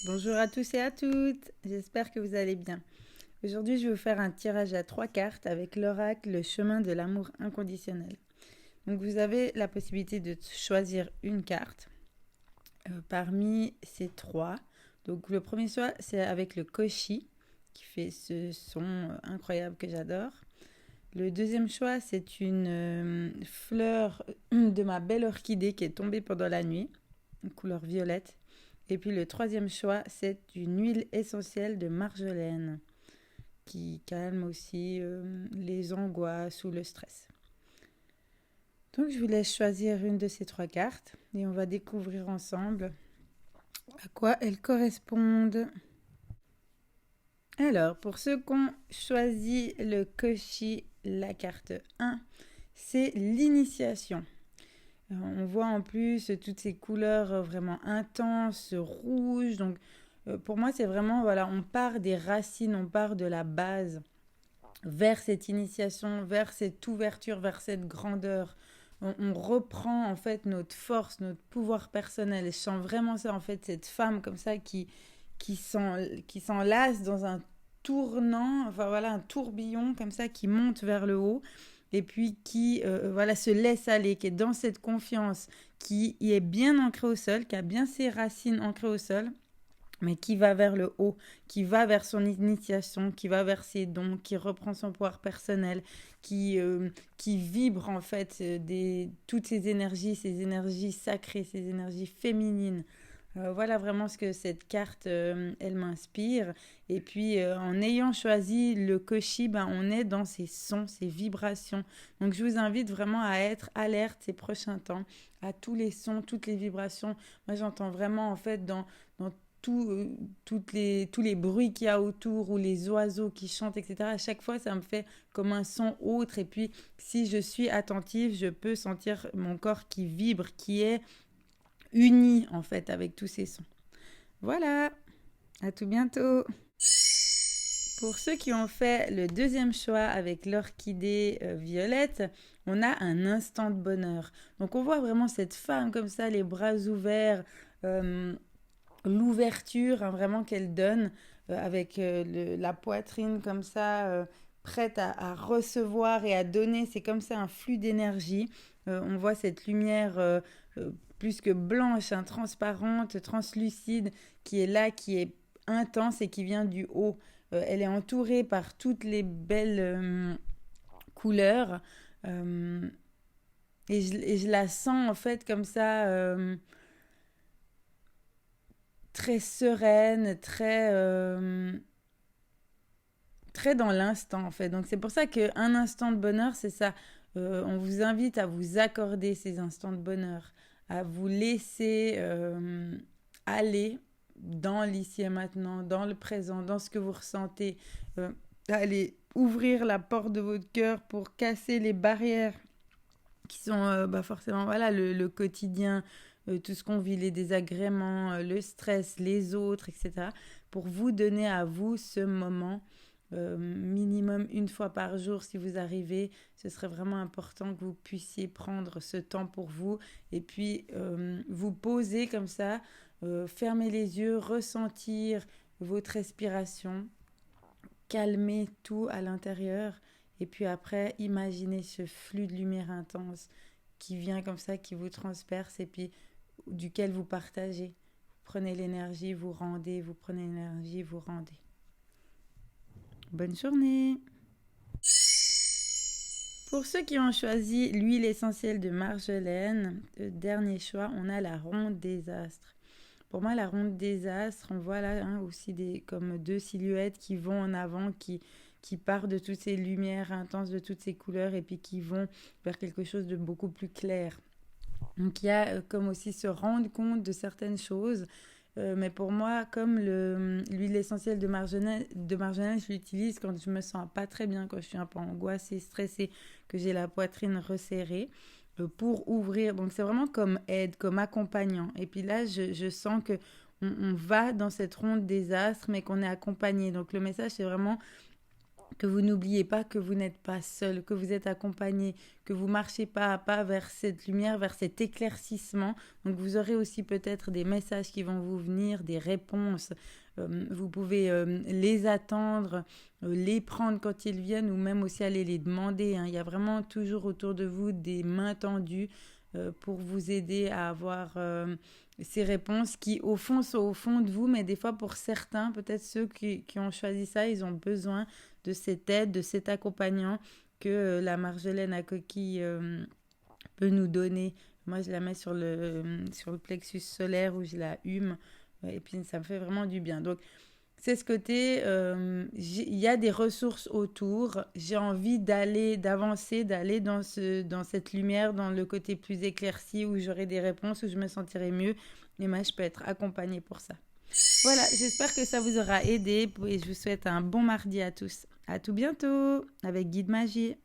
Bonjour à tous et à toutes, j'espère que vous allez bien. Aujourd'hui, je vais vous faire un tirage à 3 cartes avec l'oracle Le chemin de l'amour inconditionnel. Donc vous avez la possibilité de choisir une carte parmi ces 3. Donc le premier choix, c'est avec le koshi, qui fait ce son incroyable que j'adore. Le deuxième choix, c'est une fleur de ma belle orchidée qui est tombée pendant la nuit, une couleur violette. Et puis le troisième choix, c'est une huile essentielle de marjolaine qui calme aussi les angoisses ou le stress. Donc je vous laisse choisir une de ces 3 cartes et on va découvrir ensemble à quoi elles correspondent. Alors, pour ceux qui ont choisi le koshi, la carte 1, c'est l'initiation. On voit en plus toutes ces couleurs vraiment intenses, rouges. Donc, pour moi, c'est vraiment, voilà, on part des racines, on part de la base vers cette initiation, vers cette ouverture, vers cette grandeur. On reprend en fait notre force, notre pouvoir personnel. Et je sens vraiment ça, en fait, cette femme comme ça qui s'enlace dans un tournant, enfin voilà, un tourbillon comme ça qui monte vers le haut et puis qui voilà, se laisse aller, qui est dans cette confiance, qui est bien ancré au sol, qui a bien ses racines ancrées au sol, mais qui va vers le haut, qui va vers son initiation, qui va vers ses dons, qui reprend son pouvoir personnel, qui vibre en fait toutes ces énergies sacrées, ces énergies féminines. Voilà vraiment ce que cette carte, elle m'inspire. Et puis, en ayant choisi le koshi, ben, on est dans ces sons, ces vibrations. Donc, je vous invite vraiment à être alerte ces prochains temps, à tous les sons, toutes les vibrations. Moi, j'entends vraiment, en fait, dans tous les bruits qu'il y a autour ou les oiseaux qui chantent, etc. À chaque fois, ça me fait comme un son autre. Et puis, si je suis attentive, je peux sentir mon corps qui vibre, qui est uni en fait avec tous ces sons. Voilà, à tout bientôt. Pour ceux qui ont fait le deuxième choix avec l'orchidée violette, on a un instant de bonheur. Donc on voit vraiment cette femme comme ça, les bras ouverts, l'ouverture hein, vraiment qu'elle donne avec la poitrine comme ça, prête à recevoir et à donner. C'est comme ça un flux d'énergie. On voit cette lumière plus que blanche, hein, transparente, translucide, qui est là, qui est intense et qui vient du haut. Elle est entourée par toutes les belles couleurs. Euh, et je la sens en fait comme ça, très sereine, très dans l'instant en fait. Donc c'est pour ça qu'un instant de bonheur, c'est ça. On vous invite à vous accorder ces instants de bonheur, à vous laisser aller dans l'ici et maintenant, dans le présent, dans ce que vous ressentez. Allez ouvrir la porte de votre cœur pour casser les barrières qui sont forcément voilà, le quotidien, tout ce qu'on vit, les désagréments, le stress, les autres, etc. Pour vous donner à vous ce moment minimum une fois par jour si vous arrivez. Ce serait vraiment important que vous puissiez prendre ce temps pour vous et puis vous poser comme ça, fermer les yeux, ressentir votre respiration, calmer tout à l'intérieur et puis après imaginez ce flux de lumière intense qui vient comme ça, qui vous transperce et puis duquel vous partagez. Vous prenez l'énergie, vous rendez, vous prenez l'énergie, vous rendez. Bonne journée. Pour ceux qui ont choisi l'huile essentielle de marjolaine, dernier choix, on a la ronde des astres. Pour moi, la ronde des astres, on voit là hein, aussi comme 2 silhouettes qui vont en avant, qui partent de toutes ces lumières intenses, de toutes ces couleurs, et puis qui vont vers quelque chose de beaucoup plus clair. Donc il y a comme aussi se rendre compte de certaines choses. Mais pour moi, comme l'huile essentielle de marjolaine, je l'utilise quand je me sens pas très bien, quand je suis un peu angoissée, stressée, que j'ai la poitrine resserrée pour ouvrir. Donc c'est vraiment comme aide, comme accompagnant. Et puis là, je sens que on va dans cette ronde des astres, mais qu'on est accompagné. Donc le message, c'est vraiment que vous n'oubliez pas que vous n'êtes pas seul, que vous êtes accompagné, que vous marchez pas à pas vers cette lumière, vers cet éclaircissement. Donc vous aurez aussi peut-être des messages qui vont vous venir, des réponses. Vous pouvez les attendre, les prendre quand ils viennent ou même aussi aller les demander. Hein. Il y a vraiment toujours autour de vous des mains tendues pour vous aider à avoir ces réponses qui au fond sont au fond de vous, mais des fois pour certains, peut-être ceux qui ont choisi ça, ils ont besoin de cette aide, de cet accompagnant que la marjolaine à coquille peut nous donner. Moi, je la mets sur le plexus solaire où je la hume et puis ça me fait vraiment du bien. Donc, c'est ce côté, il y a des ressources autour. J'ai envie d'avancer, d'aller dans cette lumière, dans le côté plus éclairci où j'aurai des réponses, où je me sentirai mieux. Et moi, je peux être accompagnée pour ça. Voilà, j'espère que ça vous aura aidé et je vous souhaite un bon mardi à tous. À tout bientôt avec Guide Magie.